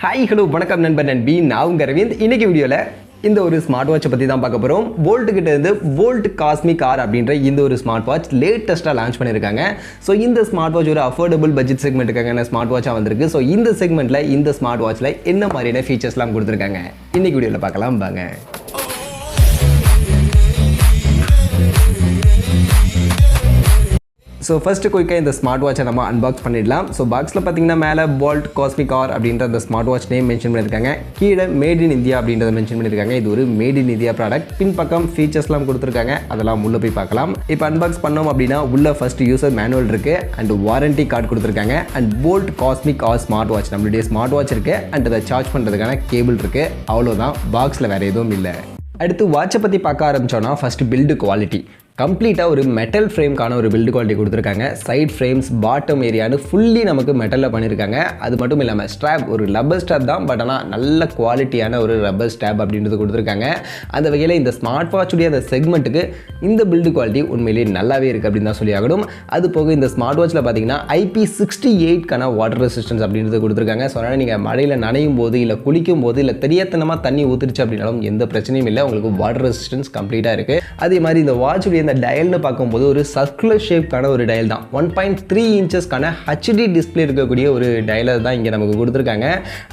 Hi, hello, வணக்கம் நண்பர் நண்பி. நான் உங்க அரவிந்த். இன்னைக்கு வீடியோல இந்த ஒரு ஸ்மார்ட் வாட்சை பத்தி தான் பார்க்க போறோம். Boult கிட்ட இருந்து Boult Cosmic R அப்படின்ற இந்த ஒரு ஸ்மார்ட் வாட்ச் லேட்டஸ்டா லான்ச் பண்ணிருக்காங்க. சோ இந்த ஸ்மார்ட் வாட்ச் ஒரு அஃபோர்டபிள் பட்ஜெட் செக்மெண்ட்டுக்கான ஸ்மார்ட் வாட்சா வந்திருக்கு. சோ இந்த செக்மெண்ட்ல இந்த ஸ்மார்ட் வாட்ச்ல என்ன மாதிரியான ஃபீச்சர்ஸ்லாம் கொடுத்திருக்காங்க இன்னைக்கு வீடியோல பார்க்கலாம் வாங்க. ஸோ ஃபஸ்ட்டு குயிக்காக இந்த ஸ்மார்ட் வாட்சை நம்ம அன்பாக்ஸ் பண்ணிடலாம். ஸோ பாக்ஸில் பார்த்தீங்கன்னா மேலே Boult Cosmic R அப்படின்ற அந்த ஸ்மார்ட் வாட்ச் நேம் மென்ஷன் பண்ணியிருக்காங்க. கீழே மேட் இன் இந்தியா அப்படின்றத மென்ஷன் பண்ணியிருக்காங்க. இது ஒரு மேட் இன் இந்தியா ப்ராடக்ட். பின் பக்கம் ஃபீச்சர்ஸ்லாம் கொடுத்துருக்காங்க, அதெல்லாம் உள்ளே போய் பார்க்கலாம். இப்போ அன்பாக்ஸ் பண்ணோம் அப்படின்னா உள்ள ஃபர்ஸ்ட் யூசர் மேனுவல் இருக்குது அண்ட் வாரண்டி கார்டு கொடுத்துருக்காங்க. And Boult Cosmic R smart watch நம்மளுடைய ஸ்மார்ட் வாட்ச் இருக்குது அண்ட் அதை சார்ஜ் பண்ணுறதுக்கான கேபிள் இருக்குது. அவ்வளோதான், பாக்ஸில் வேறு எதுவும் இல்லை. அடுத்து வாட்சை பற்றி பார்க்க ஆரம்பித்தோன்னா ஃபஸ்ட்டு பில்டு குவாலிட்டி. கம்ப்ளீட்டாக ஒரு மெட்டல் ஃப்ரேம்க்கான ஒரு பில்டு குவாலிட்டி கொடுத்துருக்காங்க. சைட் ஃப்ரேம்ஸ் பாட்டம் ஏரியான்னு ஃபுல்லி நமக்கு மெட்டலில் பண்ணியிருக்காங்க. அது மட்டும் இல்லாமல் ஸ்ட்ராப் ஒரு ரப்பர் ஸ்ட்ராப் தான், பட் ஆனால் நல்ல குவாலிட்டியான ஒரு ரப்பர் ஸ்ட்ராப் அப்படின்றது கொடுத்துருக்காங்க. அந்த வகையில் இந்த ஸ்மார்ட் வாட்சுடைய அந்த செக்மெண்ட்டுக்கு இந்த பில்டு குவாலிட்டி உண்மையிலேயே நல்லாவே இருக்குது அப்படின்னு தான் சொல்லி ஆகணும். அது போக இந்த ஸ்மார்ட் வாட்சில் பார்த்தீங்கன்னா IP68க்கான வாட்டர் ரெசிஸ்டன்ஸ் அப்படின்றது கொடுத்துருக்காங்க. ஸோ அதனால் நீங்கள் மழையில் நனையும் போது இல்லை குளிக்கும் போது இல்லை தெரியாதனமாக தண்ணி ஊற்றிருச்சு அப்படின்னாலும் எந்த பிரச்சனையும் இல்லை, உங்களுக்கு வாட்டர் ரெசிஸ்டன்ஸ் கம்ப்ளீட்டாக இருக்குது. அதே மாதிரி இந்த வாட்சுடைய இந்த டயல்னு பார்க்கும்போது ஒரு சர்க்குலர் ஷேப்க்கான ஒரு டயல் தான். 1.3 இன்ச்சஸ்க்கான HD டிஸ்பிளே இருக்கக்கூடிய ஒரு டயலர் தான் இங்கே நமக்கு கொடுத்துருக்காங்க.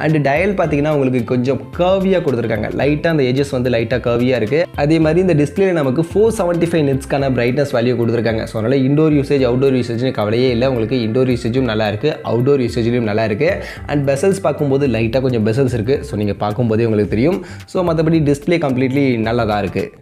அண்ட் டயல் பார்த்தீங்கன்னா உங்களுக்கு கொஞ்சம் கர்வியாக கொடுத்துருக்காங்க. லைட்டாக அந்த எஜஸ் வந்து லைட்டாக கர்வியாக இருக்குது. அதே மாதிரி இந்த டிஸ்பிளேல நமக்கு 475 நிட்ஸ்க்கான பிரைட்னஸ் வேல்யூ கொடுத்துருக்காங்க. ஸோ அதனால் இண்டோர் யூசேஜ் அவுட்டோர் யூசேஜ்னு கவலையே இல்லை, உங்களுக்கு இண்டோர் யூசேஜும் நல்லா இருக்குது, அவுட்டோர் யூசேஜ்லையும் நல்லா இருக்குது. அண்ட் பெசல்ஸ் பார்க்கும்போது லைட்டாக கொஞ்சம் பெசல்ஸ் இருக்குது. ஸோ நீங்கள் பார்க்கும்போதே உங்களுக்கு தெரியும். ஸோ மற்றபடி டிஸ்பிளே கம்ப்ளீட்லி நல்லா தான் இருக்குது.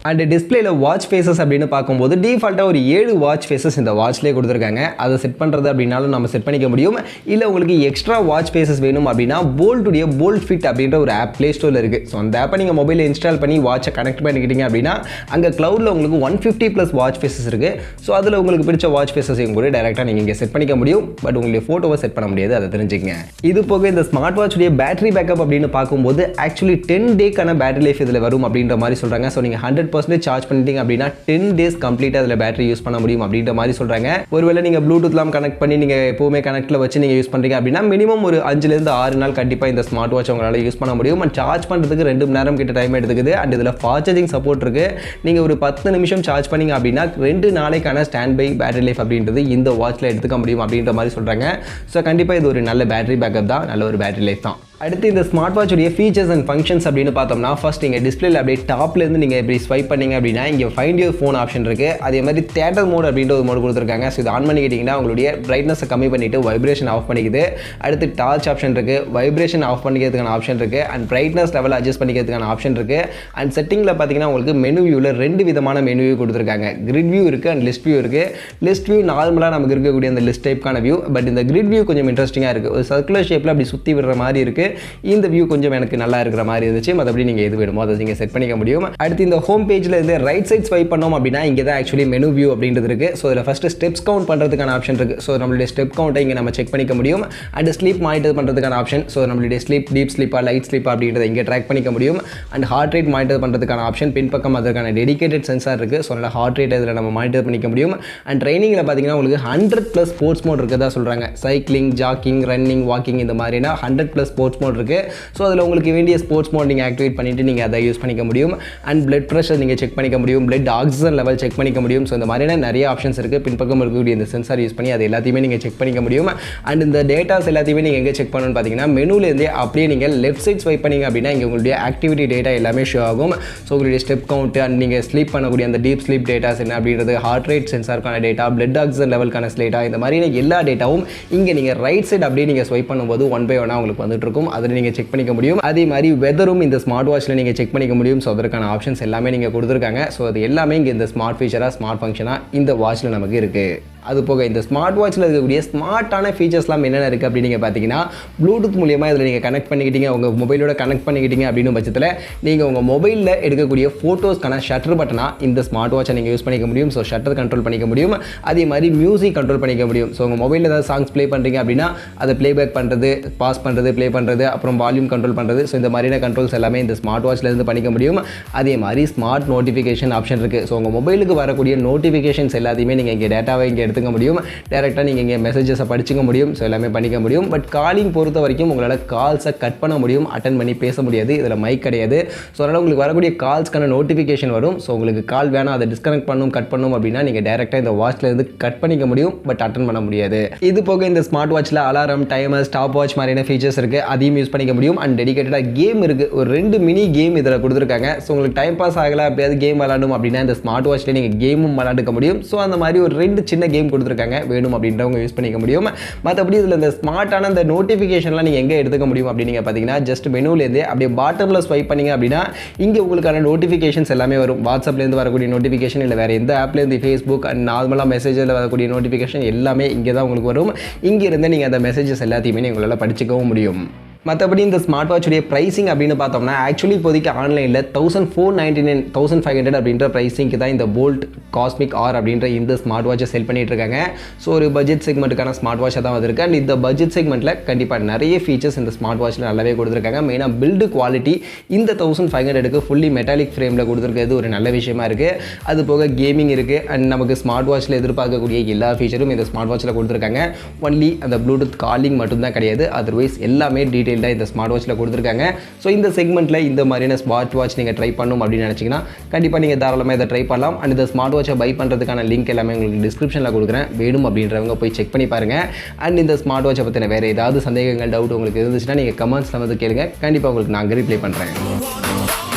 அண்ட் டிஸ்பிளேல வாட்ச் ஃபேஸஸ் அப்படின்னு பார்க்கும்போது டிஃபால்ட்டாக ஒரு 7 வாட்ச் ஃபேஸஸ் இந்த வாட்ச்லேயே கொடுத்துருக்காங்க. அதை செட் பண்ணுறது அப்படின்னாலும் நம்ம செட் பண்ணிக்க முடியும். இல்லை உங்களுக்கு எக்ஸ்ட்ரா வாட்ச் ஃபேஸஸ் வேணும் அப்படின்னா போல்ட்டுடைய போல்ட் ஃபிட் அப்படின்ற ஒரு ஆப் ப்ளே ஸ்டோரில் இருக்குது. ஸோ அந்த ஆப்பை நீங்கள் மொபைலில் இன்ஸ்டால் பண்ணி வாட்சை கனெக்ட் பண்ணிக்கிட்டீங்க அப்படின்னா அங்கே க்ளவுடில் உங்களுக்கு 150+ வாட்ச் ஃபேஸஸ் இருக்குது. ஸோ அதில் உங்களுக்கு பிடிச்ச வாட்ச் ஃபேஸஸையும் கூட டேரெக்டாக நீங்கள் இங்கே செட் பண்ணிக்க முடியும். பட் உங்களுடைய ஃபோட்டோவை செட் பண்ண முடியாது, அதை தெரிஞ்சுக்கங்க. இது போக இந்த ஸ்மார்ட் வாட்சுடைய பேட்டரி பேக்கப் அப்படின்னு பார்க்கும்போது ஆக்சுவலி 10 டேக்கான பேட்டரி லைஃப் இதில் வரும் அப்படின்ற மாதிரி சொல்கிறாங்க. ஸோ நீங்கள் 100% சார்ஜ் பண்ணிட்டீங்க அப்படின்னா 10 டேஸ் கம்ப்ளீட்டாக அதில் பேட்டரி யூஸ் பண்ண முடியும் அப்படின்ற மாதிரி சொல்கிறாங்க. ஒருவேளை நீங்கள் ப்ளூடூத்லாம் கனெக்ட் பண்ணி நீங்கள் எப்போவுமே கனெக்டில் வச்சு நீங்கள் யூஸ் பண்ணுறீங்க அப்படின்னா மினிமம் ஒரு 5லேருந்து 6 நாள் கண்டிப்பாக இந்த ஸ்மார்ட் வாட்ச் உங்களால் யூஸ் பண்ண முடியும். அண்ட் சார்ஜ் பண்ணுறதுக்கு 2 மணி நேரம் கிட்ட டைம் எடுத்துக்குது. அண்ட் இதில் ஃபாஸ்ட் சார்ஜிங் சப்போர்ட் இருக்குது. நீங்கள் ஒரு 10 நிமிஷம் சார்ஜ் பண்ணிங்க அப்படின்னா 2 நாளைக்கான ஸ்டாண்ட் பை பேட்டரி லைஃப் அப்படின்றது இந்த வாட்சில் எடுத்துக்க முடியும் அப்படின்ற மாதிரி சொல்கிறாங்க. ஸோ கண்டிப்பாக இது ஒரு நல்ல பேட்டரி பேக்கப் தான், நல்ல ஒரு பேட்டரி லைஃப் தான். அடுத்து இந்த ஸ்மார்ட் வாட்சுடைய ஃபீச்சர்ஸ் அண்ட் ஃபங்க்ஷன்ஸ் அப்படின்னு பார்த்தோம்னா ஃபர்ஸ்ட் இங்கே டிஸ்பிளேல அப்படியே டாப்லேருந்து நீங்கள் இப்படி ஸ்வைப் பண்ணிங்க அப்படின்னா இங்கே ஃபைண்ட் யுவர் ஃபோன் ஆப்ஷன் இருக்குது. அதே மாதிரி தியேட்டர் மோட் அப்படின்ற ஒரு மோட் கொடுத்துருக்காங்க. ஸோ இது ஆன் பண்ணிக்கிட்டிங்கன்னா உங்களுடைய பிரைட்னஸை கம்மி பண்ணிவிட்டு வைப்ரேஷன் ஆஃப் பண்ணிக்குது. அடுத்து டார்ச் ஆப்ஷன் இருக்குது, வைப்ரேஷன் ஆஃப் பண்ணிக்கிறதுக்கான ஆப்ஷன் இருக்குது, அண்ட் பிரைட்னஸ் லெவல் அட்ஜஸ்ட் பண்ணிக்கிறதுக்கான ஆப்ஷன் இருக்குது. அண்ட் செட்டிங்கில் பார்த்தீங்கன்னா உங்களுக்கு மெனு வியூவில் 2 விதமான மெனு வியூ கொடுத்துருக்காங்க. கிரிட் வியூ இருக்குது அண்ட் லிஸ்ட் வியூ இருக்குது. லிஸ்ட் வியூ நார்மலாக நமக்கு இருக்கக்கூடிய அந்த லிஸ்ட் டைப்க்கான வியூ. பட் இந்த கிரிட் வியூ கொஞ்சம் இன்ட்ரெஸ்டிங்காக இருக்குது. ஒரு சர்க்குலர் ஷேப்பில் அப்படி சுற்றி விடுற மாதிரி இருக்குது. இந்த வியூ கொஞ்சம் எனக்கு நல்லா இருக்கிற மாதிரி இருந்துச்சு. மற்றபடி நீங்கள் எது வேணுமோ அதை நீங்கள் செட் பண்ணிக்க முடியும். அடுத்து இந்த ஹோம் பேஜில் இருந்து ரைட் சைட் ஸ்வைப் பண்ணோம் அப்படின்னா இங்கே தான் ஆக்சுவலி மெனு வியூ அப்படின்றது இருக்குது. ஸோ இதில் ஃபஸ்ட்டு ஸ்டெப்ஸ் கவுண்ட் பண்ணுறதுக்கான ஆப்ஷன் இருக்குது. ஸோ நம்மளுடைய ஸ்டெப் கவுண்ட்டை இங்கே நம்ம செக் பண்ணிக்க முடியும். அண்ட் ஸ்லீப் மானிட்டர் பண்ணுறதுக்கான ஆப்ஷன். ஸோ நம்மளுடைய ஸ்லீப் டீப் ஸ்லீப்பா லைட் ஸ்லீப்பா அப்படின்றத இங்கே ட்ராக் பண்ணிக்க முடியும். அண்ட் ஹார்ட் ரேட் மானிட்டர் பண்ணுறதுக்கான ஆப்ஷன். பின்பக்கம் அதற்கான டெடிகேட்டட் சென்சார் இருக்குது. ஸோ அதனால் ஹார்ட் ரேட் இதில் நம்ம மானிட்டர் பண்ணிக்க முடியும். அண்ட் ட்ரைனிங்கில் பார்த்தீங்கன்னா உங்களுக்கு 100+ ஸ்போர்ட்ஸ் மோட் இருக்கிறதா சொல்கிறாங்க. சைக்கிளிங், ஜாக்கிங், ரன்னிங், வாக்கிங் இந்த மாதிரினா 100+ ஸ்போர்ட்ஸ் மோட் இருக்குது. ஸோ அதில் உங்களுக்கு வேண்டிய ஸ்போர்ட்ஸ் மோட் நீங்கள் ஆக்டிவேட் பண்ணிவிட்டு நீங்கள் அதை யூஸ் பண்ணிக்க முடியும். அண்ட் பிளட் ப்ரெஷர் நீங்கள் செக் பண்ணிக்க முடியும், பிளட் ஆக்சிஜன் லெவல் செக் பண்ணிக்க முடியும். ஸோ இந்த மாதிரியான நிறைய ஆப்ஷன்ஸ் இருக்குது. பின்பக்கம் இருக்கக்கூடிய இந்த சென்சார் யூஸ் பண்ணி அது எல்லாத்தையுமே நீங்கள் செக் பண்ணிக்க முடியும். அண்ட் இந்த டேட்டாஸ் எல்லாத்தையுமே நீங்கள் எங்கே செக் பண்ணணும்னு பார்த்தீங்கன்னா மெனுலேருந்தே அப்படியே நீங்கள் லெஃப்ட் சைட் ஸ்வைப் பண்ணிங்க அப்படின்னா இங்கே உங்களுடைய ஆக்டிவிட்டி டேட்டா எல்லாமே ஷோ ஆகும். ஸோ உங்களுடைய ஸ்டெப் கவுண்ட் அண்ட் நீங்கள் ஸ்லீப் பண்ணக்கூடிய அந்த டீப் ஸ்லீப் டேட்டாஸ் என்ன அப்படின்றது, ஹார்ட் ரேட் சென்சாருக்கான டேட்டா, பிளட் ஆக்சிஜன் லெவலுக்கான டேட்டா, இந்த மாதிரியான எல்லா டேட்டாவும் இங்கே நீங்கள் ரைட் சைட் அப்படியே நீங்கள் ஸ்வைப் பண்ணும்போது 1 by 1 உங்களுக்கு வந்துட்டு இருக்கும். அதை நீங்கள் செக் பண்ணிக்க முடியும். அதே மாதிரி வெதரும் இந்த ஸ்மார்ட் வாட்சில் நீங்கள் செக் பண்ணிக்க முடியும். ஸோ அதற்கான ஆப்ஷன்ஸ் எல்லாமே நீங்கள் கொடுத்துருக்காங்க. ஸோ அது எல்லாமே இங்கே இந்த ஸ்மார்ட் ஃபீச்சராக ஸ்மார்ட் ஃபங்க்ஷனாக இந்த வாட்சில் நமக்கு இருக்குது. அது போக இந்த ஸ்மார்ட் வாட்சில் இருக்கக்கூடிய ஸ்மார்ட்டான ஃபீச்சர்ஸ்லாம் என்னென்ன இருக்குது அப்படின்னு நீங்கள் பார்த்தீங்கன்னா ப்ளூடூத் மூலியமாக இதில் நீங்கள் கனெக்ட் பண்ணிக்கிட்டீங்க, உங்கள் மொபைலோட கனெக்ட் பண்ணிக்கிட்டீங்க அப்படின்னு பட்சத்தில் நீங்கள் உங்கள் மொபைலில் எடுக்கக்கூடிய ஃபோட்டோஸ்க்கான ஷட்டர் பட்டனாக இந்த ஸ்மார்ட் வாட்சை நீங்கள் யூஸ் பண்ணிக்க முடியும். ஸோ ஷட்டர் கண்ட்ரோல் பண்ணிக்க முடியும். அதே மாதிரி மியூசிக் கண்ட்ரோல் பண்ணிக்க முடியும். ஸோ உங்கள் மொபைலில் ஏதாவது சாங்ஸ் ப்ளே பண்ணுறீங்க அப்படின்னா அதை ப்ளேபேக் பண்ணுறது, பாஸ் பண்ணுறது, ப்ளே பண்ணுறது, அப்புறம் வால்யூம் கண்ட்ரோல் பண்ணுறது. ஸோ இந்த மாதிரியான கண்ட்ரோல்ஸ் எல்லாமே இந்த ஸ்மார்ட் வாட்ச்லேருந்து பண்ணிக்க முடியும். அதே மாதிரி ஸ்மார்ட் நோட்டிஃபிகேஷன் ஆப்ஷன் இருக்குது. ஸோ உங்கள் மொபைலுக்கு வரக்கூடிய நோட்டிஃபிகேஷன்ஸ் எல்லாத்தையுமே நீங்கள் இங்கே டேட்டாவை இங்கே எடுத்துக்க முடியும். டேரெக்டாக நீங்கள் இங்கே மெசேஜஸை படிச்சுக்க முடியும். ஸோ எல்லாமே பண்ணிக்க முடியும். பட் காலிங் பொறுத்த வரைக்கும் உங்களால் கால்ஸை கட் பண்ண முடியும், அட்டன் பண்ணி பேச முடியாது. இதில் மைக் கிடையாது. ஸோ அதனால் உங்களுக்கு வரக்கூடிய கால்ஸ்க்கான நோட்டிஃபிகேஷன் வரும். ஸோ உங்களுக்கு கால் வேணாம், அதை டிஸ்கனெக்ட் கட் பண்ணும் அப்படின்னா நீங்கள் டேரெக்டாக இந்த வாட்ச்லேருந்து கட் பண்ணிக்க முடியும், பட் அட்டன் பண்ண முடியாது. இது போக இந்த ஸ்மார்ட் வாட்சில் அலாரம், டைமர், ஸ்டாப் வாட்ச் மாதிரியான ஃபீச்சர்ஸ் இருக்குது, அதையும் யூஸ் பண்ணிக்க முடியும். அண்ட் டெடிகேட்டடாக கேம் இருக்குது, ஒரு 2 மினி கேம் இதில் கொடுத்துருக்காங்க. ஸோ உங்களுக்கு டைம் பாஸ் ஆகலை, அப்படியாவது கேம் விளாடணும் அப்படின்னா இந்த ஸ்மார்ட் வாட்ச்லேயே நீங்கள் கேமும் விளாண்டுக்க முடியும். ஸோ அந்த மாதிரி ஒரு 2 சின்ன கேம் கொடுத்துருக்காங்க, வேணும் அப்படின்றவங்க யூஸ் பண்ணிக்க முடியும். மற்றபடி இதில் இந்த ஸ்மார்ட்டான இந்த நோட்டிஃபிகேஷன்லாம் நீங்கள் எங்கே எடுத்துக்க முடியும் அப்படின்னு நீங்கள் பார்த்தீங்கன்னா ஜஸ்ட் மெனுலேருந்து அப்படியே பாட்டமில் ஸ்வைப் பண்ணிங்க அப்படின்னா இங்கே உங்களுக்கான நோட்டிஃபிகேஷன்ஸ் எல்லாமே வரும். வாட்ஸ்அப்லேருந்து வரக்கூடிய நோட்டிஃபிகேஷன், இல்லை வேறு எந்த ஆப்லேருந்து ஃபேஸ்புக் அண்ட் நார்மலாக மெசேஜில் வரக்கூடிய நோட்டிஃபிகேஷன் எல்லாமே இங்கே தான் உங்களுக்கு வரும். இங்கே இருந்து நீங்கள் அந்த மெசேஜஸ் எல்லாத்தையுமே உங்களால் படிச்சுக்கவும் முடியும். மற்றபடி இந்த ஸ்மார்ட் வாட்சுடைய ப்ரைஸிங் அப்படின்னு பார்த்தோம்னா ஆக்சுவலி இப்போதைக்கு ஆன்லைனில் 1499 1500 அப்படின்ற ப்ரைஸிங்க்கு தான் இந்த போல்ட் காஸ்மிக் ஆர் அப்படின்ற இந்த ஸ்மார்ட் வாட்சை செல் பண்ணிட்டு இருக்காங்க. ஸோ ஒரு பட்ஜெட் செக்மெண்ட்டுக்கான ஸ்மார்ட் வாட்சாக தான் வந்திருக்கு. அண்ட் இந்த பட்ஜெட் செக்மெண்ட்டில் கண்டிப்பாக நிறைய ஃபீச்சர்ஸ் இந்த ஸ்மார்ட் வாட்சில் நல்லாவே கொடுத்துருக்காங்க. மெயினாக பில்டு குவாலிட்டி இந்த 1500க்கு ஃபுல்லி மெட்டாலிக் ஃப்ரேமில் கொடுத்துருக்கிறது ஒரு நல்ல விஷயமா இருக்குது. அது போக கேமிங் இருக்குது. அண்ட் நமக்கு ஸ்மார்ட் வாட்சில் எதிர்பார்க்கக்கூடிய எல்லா ஃபீச்சரும் இந்த ஸ்மார்ட் வாட்சில் கொடுத்துருக்காங்க. ஒன்லி அந்த ப்ளூடூத் காலிங் மட்டும்தான் கிடையாது, அதர்வைஸ் எல்லாமே டீட்டெயில் இந்த ஸ்மார்ட் வாட்சில் கொடுத்துருக்காங்க. ஸோ இந்த செக்மெண்ட்டில் இந்த மாதிரியான ஸ்மார்ட் வாட்ச் நீங்கள் ட்ரை பண்ணணும் அப்படின்னு நினச்சிங்கன்னா கண்டிப்பாக நீங்கள் தாராளமாக இதை ட்ரை பண்ணலாம். அண்ட் இந்த ஸ்மார்ட் வாட்சை பை பண்ணுறதுக்கான லிங்க் எல்லாமே உங்களுக்கு டிஸ்கிரிப்ஷனில் கொடுக்குறேன், வேணும் அப்படின்றவங்க போய் செக் பண்ணி பாருங்கள். அண்ட் இந்த ஸ்மார்ட் வாட்சை பற்றின வேறு ஏதாவது சந்தேகங்கள், டவுட் உங்களுக்கு இருந்துச்சுன்னா நீங்கள் கமெண்ட்ஸில் வந்து கேளுங்க, கண்டிப்பாக உங்களுக்கு நான் ரிப்ளை பண்ணுறேன்.